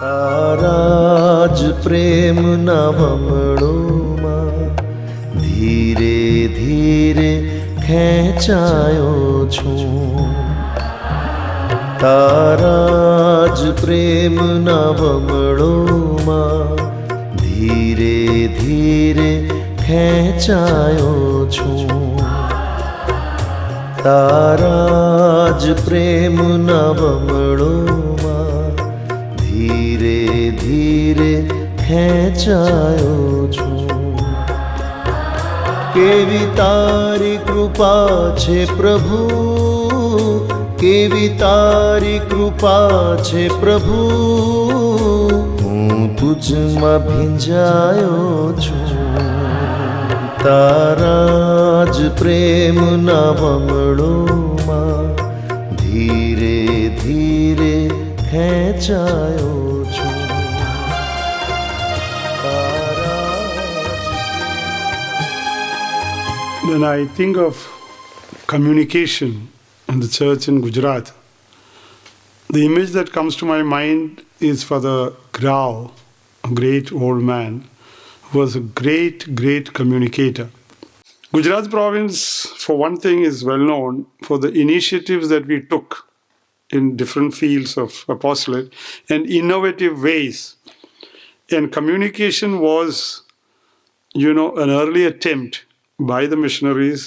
તારાજ પ્રેમ નવમણોમાં ધીરે ધીરે ખેંચાયો છું. તારાજ પ્રેમ નવમણોમાં ધીરે ધીરે ખેંચાયો છું. તારાજ પ્રેમ નવમણોમાં ધીરે ધીરે ખેંચાયો છું. કેવી તારી કૃપા છે પ્રભુ, કેવી તારી કૃપા છે પ્રભુ, હું તુજમાં ભીંજાયો છું. તારા જ પ્રેમ નવમણોમાં ધીરે ધીરે ખેંચાયો છું. When I think of communication in the church in Gujarat, the image that comes to my mind is for the Grau, a great old man who was a great, great communicator. Gujarat province, for one thing, is well known for the initiatives that we took in different fields of apostolate and innovative ways. And communication was, an early attempt by the missionaries,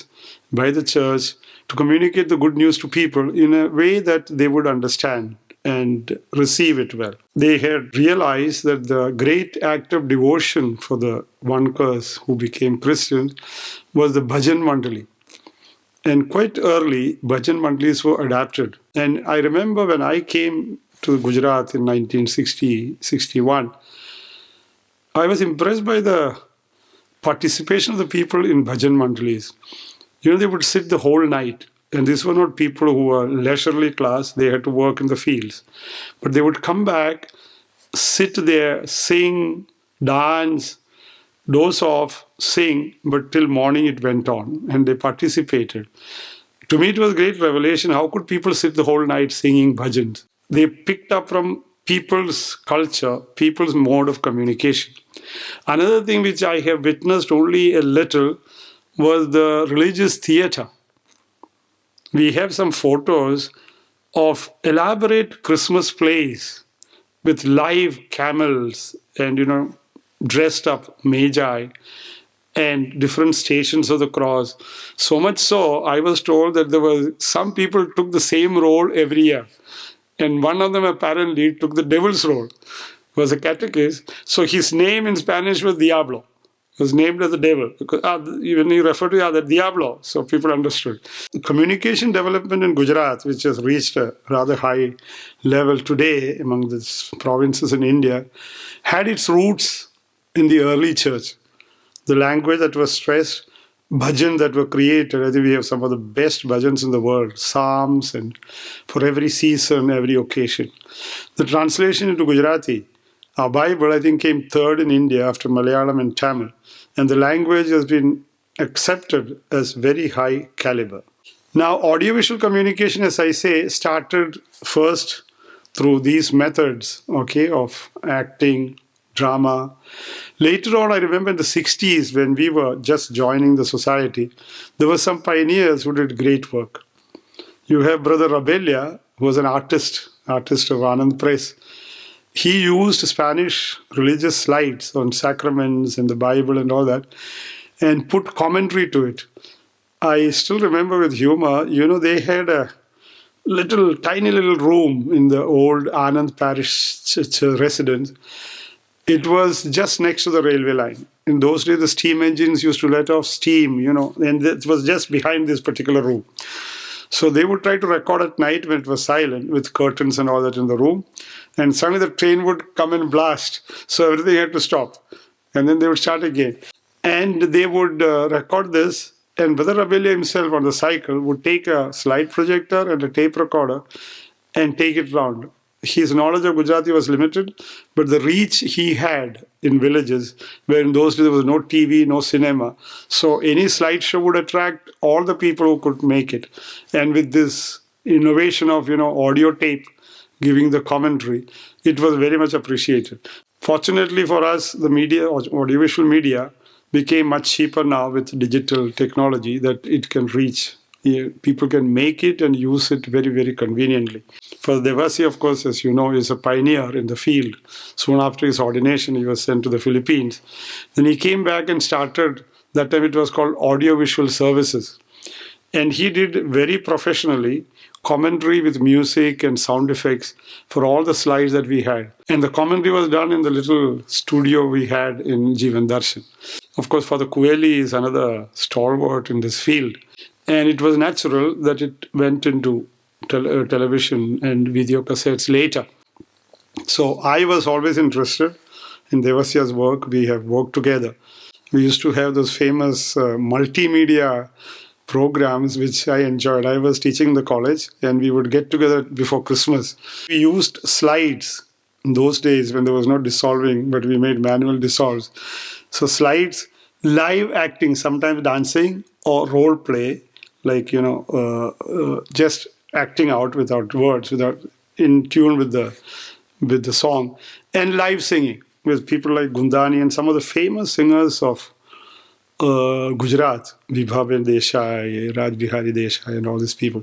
by the church, to communicate the good news to people in a way that they would understand and receive it well. They had realized that the great act of devotion for the Vankars who became Christians was the Bhajan Mandali. And quite early, Bhajan Mandalis were adapted. And I remember when I came to Gujarat in 1960-61, I was impressed by the participation of the people in Bhajan Mandalis. They would sit the whole night. And these were not people who were leisurely class. They had to work in the fields. But they would come back, sit there, sing, dance, doze off, sing, but till morning it went on. And they participated. To me, it was a great revelation. How could people sit the whole night singing bhajans? They picked up from people's culture, people's mode of communication. Another thing which I have witnessed only a little was the religious theatre. We have some photos of elaborate Christmas plays with live camels and, dressed up magi and different stations of the cross. So much so, I was told that there were some people took the same role every year. And one of them apparently took the devil's role, was a catechist. So his name in Spanish was Diablo. Was named as the devil. Because when you refer to the Diablo, so people understood. Communication development in Gujarat, which has reached a rather high level today among the provinces in India, had its roots in the early church. The language that was stressed, bhajans that were created. I think we have some of the best bhajans in the world, psalms, and for every season, every occasion. The translation into Gujarati, our Bible, I think, came third in India after Malayalam and Tamil. And the language has been accepted as very high caliber. Now, audiovisual communication, as I say, started first through these methods, of acting, drama. Later on, I remember in the 60s, when we were just joining the society, there were some pioneers who did great work. You have Brother Rabellia, who was an artist of Anand Press. He used Spanish religious slides on sacraments and the Bible and all that and put commentary to it. I still remember with humor, they had a tiny little room in the old Anand Parish residence. It was just next to the railway line. In those days, the steam engines used to let off steam, and it was just behind this particular room. So they would try to record at night when it was silent with curtains and all that in the room. And suddenly the train would come and blast. So everything had to stop. And then they would start again. And they would record this. And Brother Rabellia himself on the cycle would take a slide projector and a tape recorder and take it round. His knowledge of Gujarati was limited, but the reach he had in villages, where in those days there was no TV, no cinema. So any slideshow would attract all the people who could make it. And with this innovation of, audio tape giving the commentary, it was very much appreciated. Fortunately for us, the media, audiovisual media, became much cheaper now with digital technology that it can reach. People can make it and use it very, very conveniently. For Devasi, of course, as you know, is a pioneer in the field. Soon after his ordination, he was sent to the Philippines. Then he came back and started, that time it was called Audiovisual Services. And he did very professionally commentary with music and sound effects for all the slides that we had. And the commentary was done in the little studio we had in Jeevan Darshan. Of course, Father Kueli is another stalwart in this field. And it was natural that it went into television and video cassettes later. So I was always interested in Devasya's work. We have worked together. We used to have those famous multimedia programs which I enjoyed. I was teaching in the college and we would get together before Christmas. We used slides in those days when there was no dissolving, but we made manual dissolves. So slides, live acting, sometimes dancing or role play, like, just acting out without words, without in tune with the song, and live singing with people like Gundani and some of the famous singers of Gujarat, Vibhaben Desai, Raj Bihari Desai, and all these people.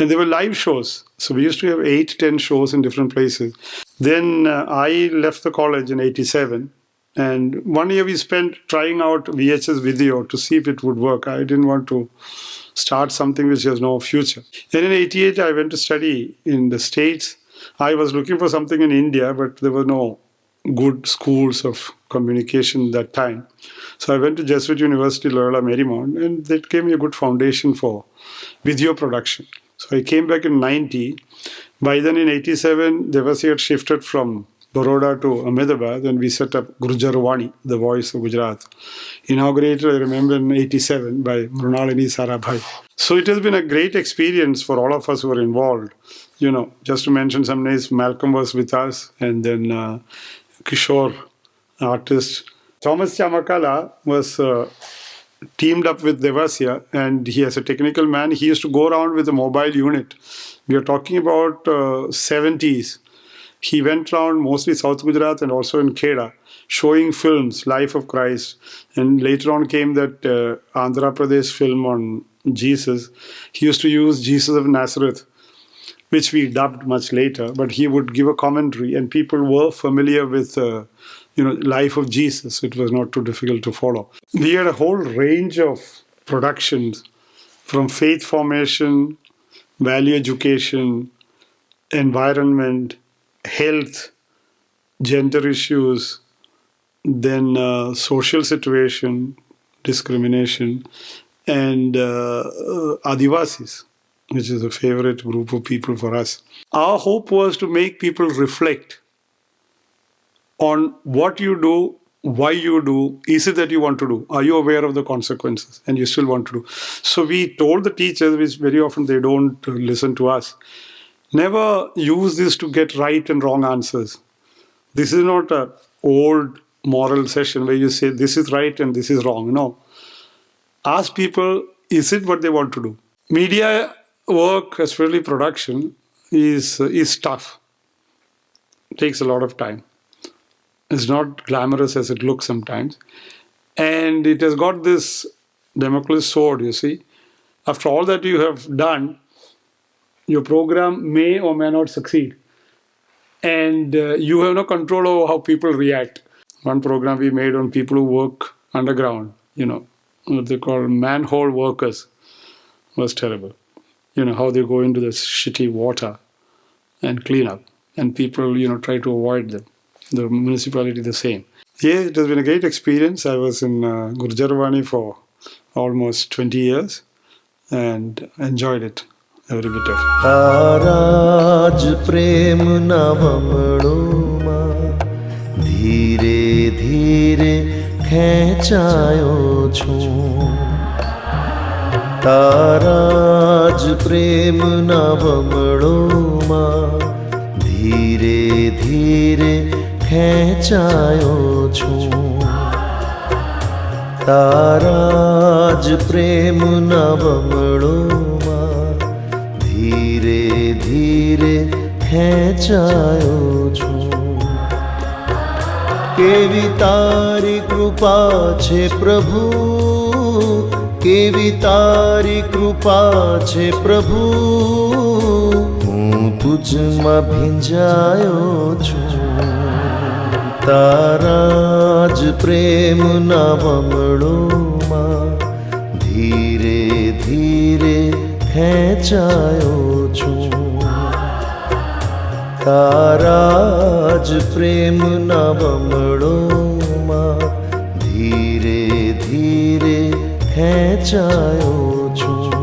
And there were live shows. So we used to have 8-10 shows in different places. Then I left the college in 87. And 1 year we spent trying out VHS video to see if it would work. I didn't want to start something which has no future. Then in 88, I went to study in the States. I was looking for something in India, but there were no good schools of communication that time. So I went to Jesuit University, Loyola Marymount, and that gave me a good foundation for video production. So I came back in 90. By then in 87, Devasi had shifted from Baroda to Ahmedabad, and we set up Gurjarvani, the voice of Gujarat. Inaugurated, I remember, in 87 by Mrunalini Sarabhai. So it has been a great experience for all of us who are involved. Just to mention some names, Malcolm was with us, and then Kishore, artist. Thomas Chamakala was teamed up with Devasya, and he as a technical man, he used to go around with a mobile unit. We are talking about 70s. He went around mostly South Gujarat and also in Kheda, showing films, Life of Christ. And later on came that Andhra Pradesh film on Jesus. He used to use Jesus of Nazareth, which we dubbed much later, but he would give a commentary and people were familiar with life of Jesus. It was not too difficult to follow. We had a whole range of productions from faith formation, value education, environment, health, gender issues, then social situation, discrimination, and Adivasis, which is a favorite group of people for us. Our hope was to make people reflect on what you do, why you do, is it that you want to do? Are you aware of the consequences and you still want to do? So we told the teachers, which very often they don't listen to us, never use this to get right and wrong answers. This is not an old moral session where you say this is right and this is wrong. No. Ask people, is it what they want to do? Media work, especially production, is tough. It takes a lot of time. It's not glamorous as it looks sometimes. And it has got this Damocles sword, you see. After all that you have done, your program may or may not succeed. And you have no control over how people react. One program we made on people who work underground, what they call manhole workers, was terrible. How they go into the shitty water and clean up. And people, try to avoid them. The municipality the same. Yeah, it has been a great experience. I was in Gurjarvani for almost 20 years and enjoyed it, every bit of it. ताराज प्रेम नवमड़ो मा धीरे धीरे खेचायो छू ताराज प्रेम नवमड़ो मा धीरे धीरे खेचायो छू ताराज प्रेम नवमड़ो मा धीरे धीरे खेचायो छू કેવી તારી કૃપા છે પ્રભુ, કેવી તારી કૃપા છે પ્રભુ, હું તુજમાં ભીંજાયો છું. તારા જ પ્રેમના વમળોમાં ધીરે ધીરે ખેંચાયો છું. તારા જ પ્રેમના વમળોમાં ધીરે ધીરે ખેંચાયો છું.